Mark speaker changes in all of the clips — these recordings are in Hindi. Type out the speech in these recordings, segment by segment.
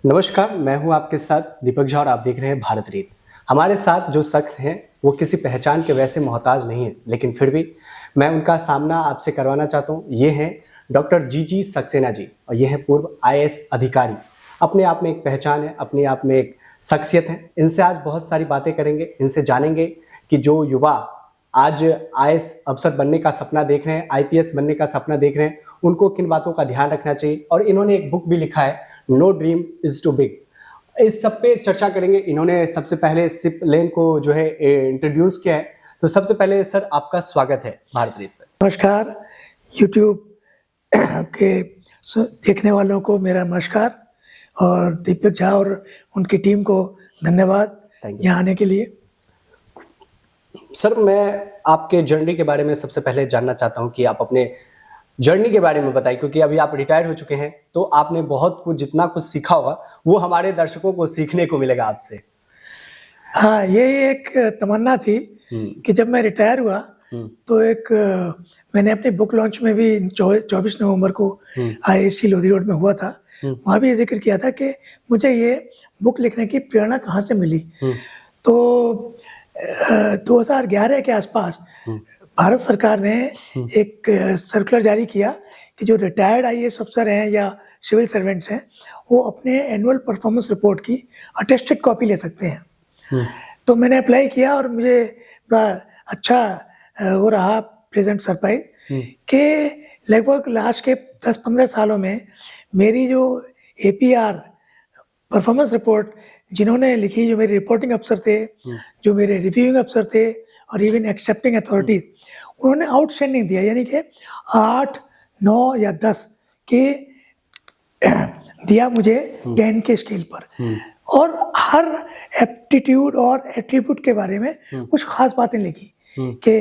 Speaker 1: नमस्कार, मैं हूं आपके साथ दीपक झा और आप देख रहे हैं भारत रीत। हमारे साथ जो शख्स हैं वो किसी पहचान के वैसे मोहताज नहीं है, लेकिन फिर भी मैं उनका सामना आपसे करवाना चाहता हूं। ये हैं डॉक्टर जी सक्सेना जी और ये हैं पूर्व आईएएस अधिकारी। अपने आप में एक पहचान है, अपने आप में एक शख्सियत है। इनसे आज बहुत सारी बातें करेंगे, इनसे जानेंगे कि जो युवा आज आईएएस अफसर बनने का सपना देख रहे हैं, आईपीएस बनने का सपना देख रहे हैं, उनको किन बातों का ध्यान रखना चाहिए। और इन्होंने एक बुक भी लिखा है, no dream is too big. इस सब पे चर्चा करेंगे। इन्होंने सबसे पहले सिप लेन को जो है इंट्रोड्यूस किया है। तो सबसे पहले सर आपका स्वागत है भारत रीत पर।
Speaker 2: नमस्कार। यूट्यूब के देखने वालों को मेरा नमस्कार और दीपक झा और उनकी टीम को धन्यवाद यहाँ आने के लिए।
Speaker 1: सर मैं आपके जर्नी के बारे में सबसे पहले जानना चाहता हूँ कि आप अपने जर्नी के बारे में बताइए, क्योंकि अभी आप रिटायर हो चुके हैं तो आपने बहुत कुछ, जितना कुछ सीखा होगा वो हमारे दर्शकों को सीखने को मिलेगा आपसे।
Speaker 2: हाँ, ये एक तमन्ना थी कि जब मैं रिटायर हुआ तो मैंने अपने बुक लॉन्च में भी 24 नवंबर को आईआईसी लोधी रोड में हुआ था। वहाँ भी ये जिक्र किया था कि मुझे ये बुक लिखने की प्रेरणा कहाँ से मिली। तो 2011 के आसपास भारत सरकार ने एक सर्कुलर जारी किया कि जो रिटायर्ड आईएएस अफसर हैं या सिविल सर्वेंट्स हैं वो अपने एनुअल परफॉर्मेंस रिपोर्ट की अटेस्टेड कॉपी ले सकते हैं। तो मैंने अप्लाई किया और मुझे बड़ा अच्छा वो रहा प्लेजेंट सरप्राइज कि लगभग लास्ट के 10-15 सालों में मेरी जो एपीआर परफॉर्मेंस रिपोर्ट जिन्होंने लिखी, जो मेरे रिपोर्टिंग अफसर थे, जो मेरे रिव्यूइंग अफसर थे और इवन एक्सेप्टिंग अथॉरिटीज, उन्होंने आउटस्टैंडिंग दिया, यानी कि 8, 9 या 10 के दिया मुझे 10 के स्केल पर। और हर एप्टीट्यूड और एट्रीब्यूट के बारे में कुछ खास बातें लिखी कि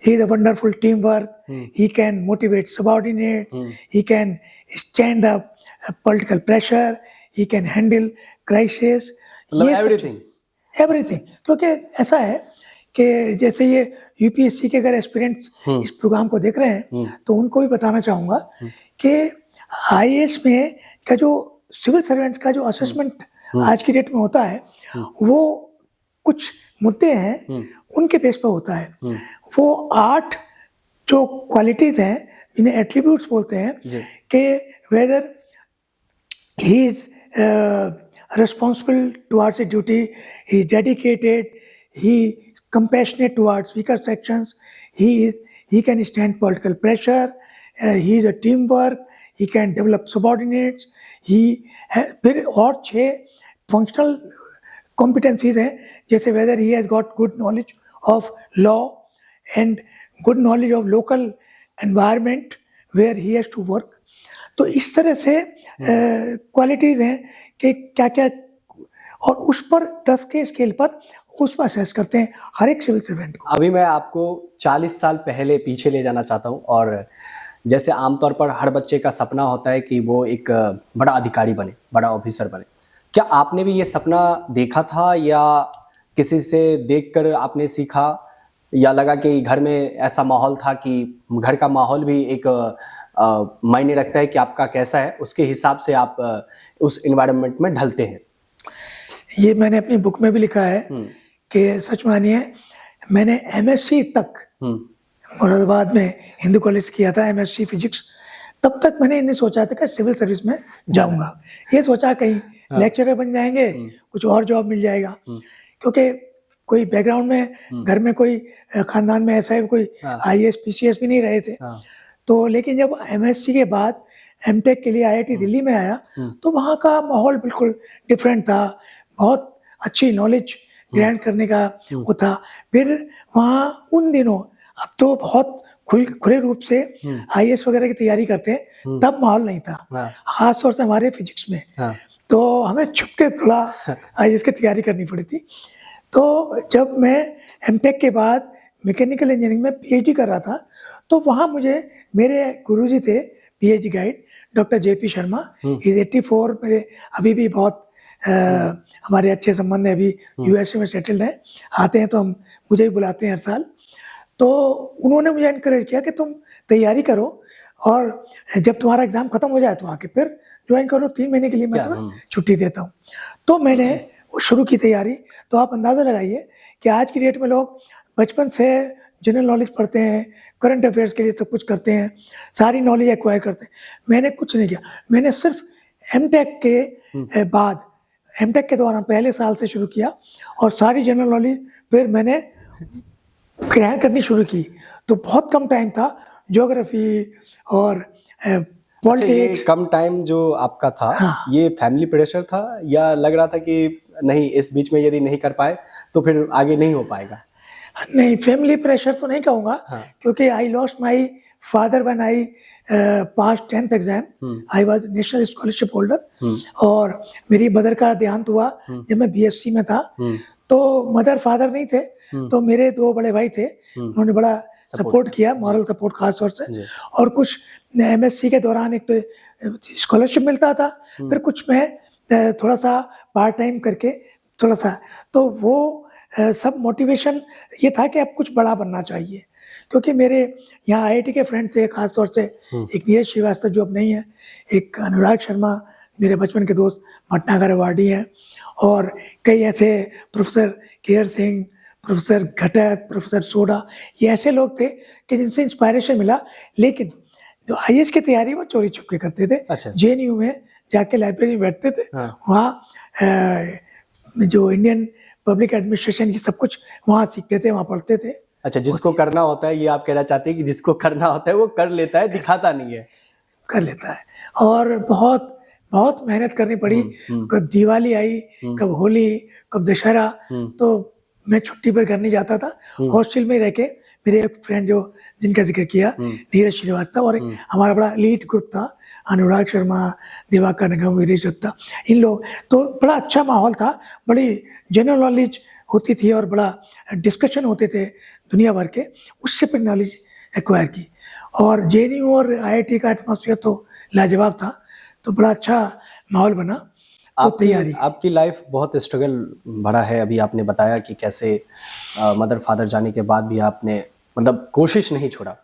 Speaker 2: he is a wonderful team work, he can motivate subordinate, he can stand up political pressure, he can handle crisis, ये एवरीथिंग। क्योंकि ऐसा है कि जैसे ये यूपीएससी के अगर एस्पिरेंट्स इस प्रोग्राम को देख रहे हैं तो उनको भी बताना चाहूँगा कि आईएएस में का जो सिविल सर्वेंट्स का जो असेसमेंट आज की डेट में होता है वो कुछ मुद्दे हैं उनके बेस पर होता है। वो 8 जो क्वालिटीज़ हैं जिन्हें एट्रीब्यूट्स बोलते हैं कि weather he is responsible towards a duty, he is dedicated, he compassionate towards weaker sections, he can stand political pressure, he is a teamwork, he can develop subordinates, फिर और 6 functional competencies हैं, जैसे whether he has got good knowledge of law and good knowledge of local environment where he has to work। तो इस तरह से क्वालिटीज़ हैं कि क्या क्या, और उस पर 10 के स्केल पर उस पर असेस करते हैं हर एक सिविल सर्वेंट को।
Speaker 1: अभी मैं आपको 40 साल पहले पीछे ले जाना चाहता हूं। और जैसे आमतौर पर हर बच्चे का सपना होता है कि वो एक बड़ा अधिकारी बने, बड़ा ऑफिसर बने। क्या आपने भी ये सपना देखा था या किसी से देखकर आपने सीखा, या लगा कि घर में ऐसा माहौल था कि घर का माहौल भी एक मायने रखता है कि आपका कैसा है, उसके हिसाब से आप उस एनवायरनमेंट में ढलते हैं?
Speaker 2: ये मैंने अपनी बुक में भी लिखा है कि सच मानिए मैंने एमएससी तक मुरादाबाद में हिंदू कॉलेज किया था, एमएससी फिजिक्स। तब तक मैंने नहीं सोचा था कि सिविल सर्विस में जाऊंगा। ये सोचा कहीं लेक्चरर बन जाएंगे, कुछ और जॉब मिल जाएगा, क्योंकि कोई बैकग्राउंड में घर में कोई खानदान में ऐसा है कोई आईएएस पीसीएस भी नहीं रहे थे। तो लेकिन जब एमएससी के बाद एमटेक के लिए आईआईटी दिल्ली में आया तो वहाँ का माहौल बिल्कुल डिफरेंट था। बहुत अच्छी नॉलेज ग्रहण करने का वो था। फिर वहाँ उन दिनों, अब तो बहुत खुले रूप से आईएएस वगैरह की तैयारी करते हैं, तब माहौल नहीं था, खास तौर से हमारे फिजिक्स में। तो हमें छुप के थोड़ा आईएएस की तैयारी करनी पड़ी थी। तो जब मैं एमटेक के बाद मैकेनिकल इंजीनियरिंग में पीएचडी कर रहा था तो वहाँ मुझे मेरे गुरुजी थे PhD guide doctor JP Sharma, is 84, मेरे अभी भी बहुत हमारे अच्छे संबंध है, अभी यूएसए में सेटल्ड है, आते हैं तो हम मुझे ही बुलाते हैं हर साल। तो उन्होंने मुझे इनकरेज किया कि तुम तैयारी करो और जब तुम्हारा एग्ज़ाम ख़त्म हो जाए तो आके फिर ज्वाइन करो, 3 महीने के लिए मैं
Speaker 1: क्या?
Speaker 2: तुम्हें छुट्टी देता हूँ। तो मैंने वो शुरू की तैयारी। तो आप अंदाज़ा लगाइए कि आज की डेट में लोग बचपन से जनरल नॉलेज पढ़ते हैं, करंट अफेयर्स के लिए सब कुछ करते हैं, सारी नॉलेज एक्वायर करते हैं। मैंने कुछ नहीं किया, मैंने सिर्फ एमटेक के बाद, एमटेक के दौरान पहले साल से शुरू किया और सारी जनरल नॉलेज फिर मैंने ग्रहण करनी शुरू की। तो बहुत कम टाइम था, ज्योग्राफी और
Speaker 1: अच्छा, ये
Speaker 2: पॉलिटिक्स।
Speaker 1: कम टाइम जो आपका था, ये फैमिली प्रेशर था या लग रहा था कि नहीं, इस बीच में यदि नहीं कर पाए तो फिर आगे नहीं हो पाएगा?
Speaker 2: नहीं, फैमिली प्रेशर तो नहीं कहूँगा,
Speaker 1: हाँ।
Speaker 2: क्योंकि I lost my father when I pass 10th exam. I was national scholarship holder और मेरी मदर का देहांत हुआ जब मैं बीएससी में था। तो मदर फादर नहीं थे, तो मेरे 2 बड़े भाई थे, उन्होंने बड़ा सपोर्ट किया, मॉरल सपोर्ट खास तौर से। और कुछ एमएससी के दौरान एक तो स्कॉलरशिप मिलता था, फिर कुछ मैं थोड़ा सा पार्ट टाइम करके थोड़ा सा, तो वो सब मोटिवेशन ये था कि अब कुछ बड़ा बनना चाहिए। क्योंकि मेरे यहाँ आईआईटी के फ्रेंड थे, खास तौर से एक नीरज श्रीवास्तव जो अब नहीं है, एक अनुराग शर्मा मेरे बचपन के दोस्त, भटनागर अवार्डी हैं, और कई ऐसे प्रोफेसर केयर सिंह, प्रोफेसर घटक, प्रोफेसर सोडा, ये ऐसे लोग थे कि जिनसे इंस्पायरेशन मिला। लेकिन जो आईएएस की तैयारी वो चोरी छुपके करते थे।
Speaker 1: अच्छा।
Speaker 2: जेएनयू में जाके लाइब्रेरी में बैठते थे।
Speaker 1: हाँ।
Speaker 2: वहाँ जो इंडियन पब्लिक एडमिनिस्ट्रेशन की सब कुछ वहाँ सीखते थे, वहाँ पढ़ते थे।
Speaker 1: अच्छा, जिसको करना होता है, ये आप कहना चाहते हैं कि जिसको करना होता है वो कर लेता है, दिखाता नहीं है।
Speaker 2: कर लेता है। और बहुत बहुत मेहनत करनी पड़ी। कब दिवाली आई, कब होली, कब दशहरा, तो मैं छुट्टी पर घर नहीं जाता था, हॉस्टल में रह के। मेरे एक फ्रेंड जो जिनका जिक्र किया, नीरज श्रीवास्तव, और एक हमारा बड़ा लीड ग्रुप था, अनुराग शर्मा, दिवाकर निगम, वीरेश दत्ता, इन लोग। तो बड़ा अच्छा माहौल था, बड़ी जनरल नॉलेज होती थी और बड़ा डिस्कशन होते थे दुनिया भर के, उससे फिर नॉलेज एक्वायर की। और जेएनयू और आईआईटी का एटमॉस्फेयर तो लाजवाब था, तो बड़ा अच्छा माहौल बना। तो तैयारी
Speaker 1: आपकी लाइफ बहुत स्ट्रगल भरा है। अभी आपने बताया कि कैसे मदर फादर जाने के बाद भी आपने मतलब कोशिश नहीं छोड़ा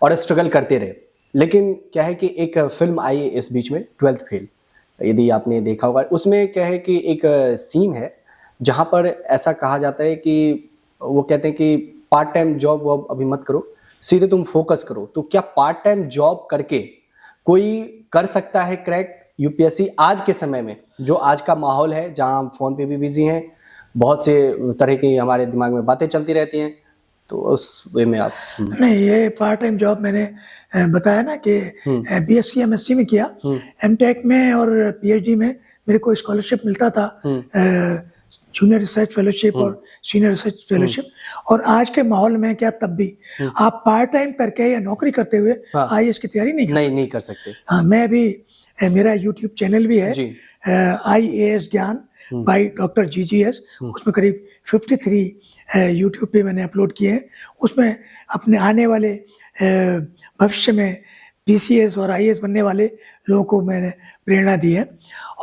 Speaker 1: और स्ट्रगल करते रहे। लेकिन क्या है कि एक फिल्म आई इस बीच में, 12th फेल, यदि आपने देखा होगा, उसमें क्या है कि एक सीन है जहाँ पर ऐसा कहा जाता है कि वो कहते हैं कि पार्ट टाइम जॉब वॉब अभी मत करो, सीधे तुम फोकस करो। तो क्या पार्ट टाइम जॉब करके कोई कर सकता है क्रैक यूपीएससी आज के समय में, जो आज का माहौल है, जहाँ हम फ़ोन पे भी बिजी हैं, बहुत से तरह की हमारे दिमाग में बातें चलती रहती हैं, तो उस वे में आप?
Speaker 2: नहीं, ये पार्ट टाइम जॉब मैंने बताया ना कि बीएससी एमएससी में किया, एमटेक में और पीएचडी में मेरे को स्कॉलरशिप मिलता था, जूनियर रिसर्च फेलोशिप और सीनियर रिसर्च फेलोशिप। और आज के माहौल में क्या तब भी आप पार्ट टाइम करके या नौकरी करते हुए आईएएस की तैयारी नहीं कर सकते। हाँ, मैं भी, मेरा यूट्यूब चैनल भी है, आईएएस ज्ञान बाय डॉक्टर जीजीएस, उसमें करीब 53 यूट्यूब पे मैंने अपलोड किए हैं। उसमें अपने आने वाले भविष्य में पीसीएस और आईएएस बनने वाले लोगों को मैंने प्रेरणा दी है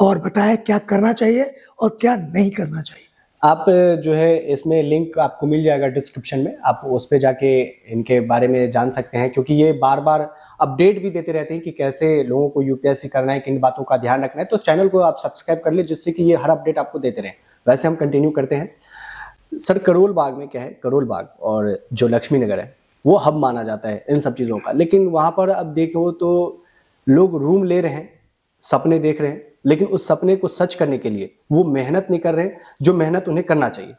Speaker 2: और बताया क्या करना चाहिए और क्या नहीं करना चाहिए।
Speaker 1: आप जो है इसमें लिंक आपको मिल जाएगा डिस्क्रिप्शन में, आप उस पर जाके इनके बारे में जान सकते हैं, क्योंकि ये बार बार अपडेट भी देते रहते हैं कि कैसे लोगों को यूपीएससी करना है, किन बातों का ध्यान रखना है। तो चैनल को आप सब्सक्राइब कर ले, जिससे कि ये हर अपडेट आपको देते रहें। वैसे हम कंटिन्यू करते हैं। सर, करोल बाग में क्या है, करोल बाग और जो लक्ष्मी नगर है वो हब माना जाता है इन सब चीज़ों का, लेकिन वहाँ पर अब देखो तो लोग रूम ले रहे हैं, सपने देख रहे हैं, लेकिन उस सपने को सच करने के लिए वो मेहनत नहीं कर रहे हैं जो मेहनत उन्हें करना चाहिए।